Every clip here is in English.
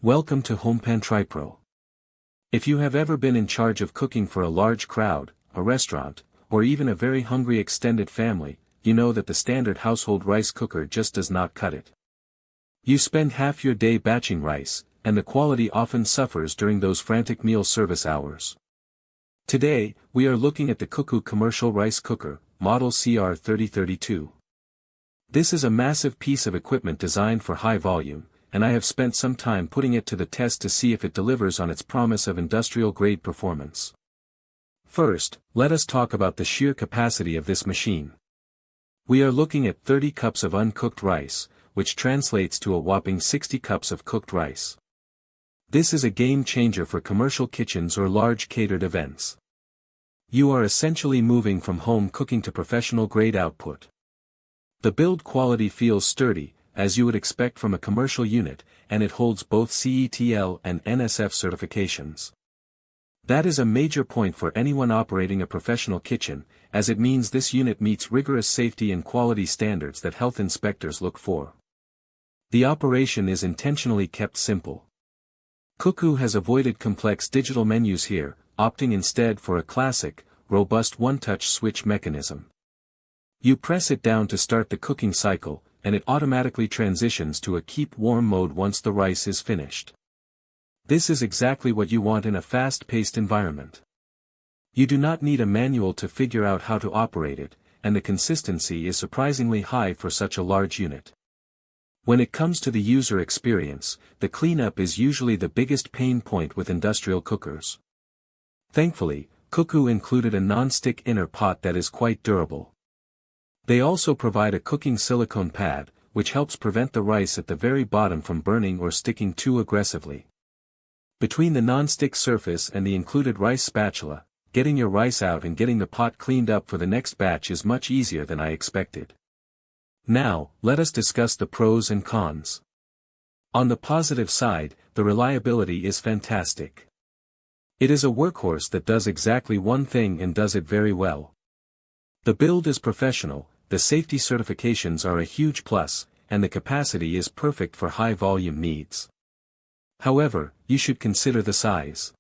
Welcome to HomePantry Pro. If you have ever been in charge of cooking for a large crowd, a restaurant, or even a very hungry extended family, you know that the standard household rice cooker just does not cut it. You spend half your day batching rice, and the quality often suffers during those frantic meal service hours. Today, we are looking at the CUCKOO Commercial Rice Cooker, model CR-3032. This is a massive piece of equipment designed for high volume, and I have spent some time putting it to the test to see if it delivers on its promise of industrial-grade performance. First, let us talk about the sheer capacity of this machine. We are looking at 30 cups of uncooked rice, which translates to a whopping 60 cups of cooked rice. This is a game changer for commercial kitchens or large catered events. You are essentially moving from home cooking to professional-grade output. The build quality feels sturdy, as you would expect from a commercial unit, and it holds both cETL and NSF certifications. That is a major point for anyone operating a professional kitchen, as it means this unit meets rigorous safety and quality standards that health inspectors look for. The operation is intentionally kept simple. CUCKOO has avoided complex digital menus here, opting instead for a classic, robust one-touch switch mechanism. You press it down to start the cooking cycle, and it automatically transitions to a keep warm mode once the rice is finished. This is exactly what you want in a fast-paced environment. You do not need a manual to figure out how to operate it, and the consistency is surprisingly high for such a large unit. When it comes to the user experience, the cleanup is usually the biggest pain point with industrial cookers. Thankfully, CUCKOO included a non-stick inner pot that is quite durable. They also provide a cooking silicone pad, which helps prevent the rice at the very bottom from burning or sticking too aggressively. Between the non-stick surface and the included rice spatula, getting your rice out and getting the pot cleaned up for the next batch is much easier than I expected. Now, let us discuss the pros and cons. On the positive side, the reliability is fantastic. It is a workhorse that does exactly one thing and does it very well. The build is professional, the safety certifications are a huge plus, and the capacity is perfect for high-volume needs. However, you should consider the size.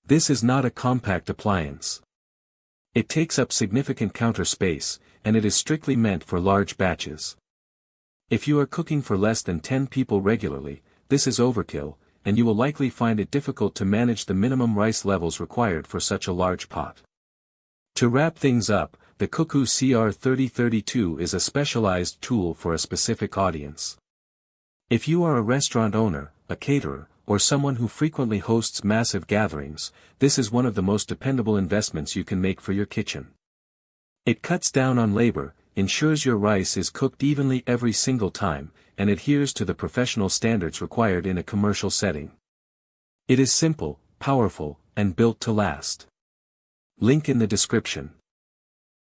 This is not a compact appliance. It takes up significant counter space, and it is strictly meant for large batches. If you are cooking for less than 10 people regularly, this is overkill, and you will likely find it difficult to manage the minimum rice levels required for such a large pot. To wrap things up, the CUCKOO CR-3032 is a specialized tool for a specific audience. If you are a restaurant owner, a caterer, or someone who frequently hosts massive gatherings, this is one of the most dependable investments you can make for your kitchen. It cuts down on labor, ensures your rice is cooked evenly every single time, and adheres to the professional standards required in a commercial setting. It is simple, powerful, and built to last. Link in the description.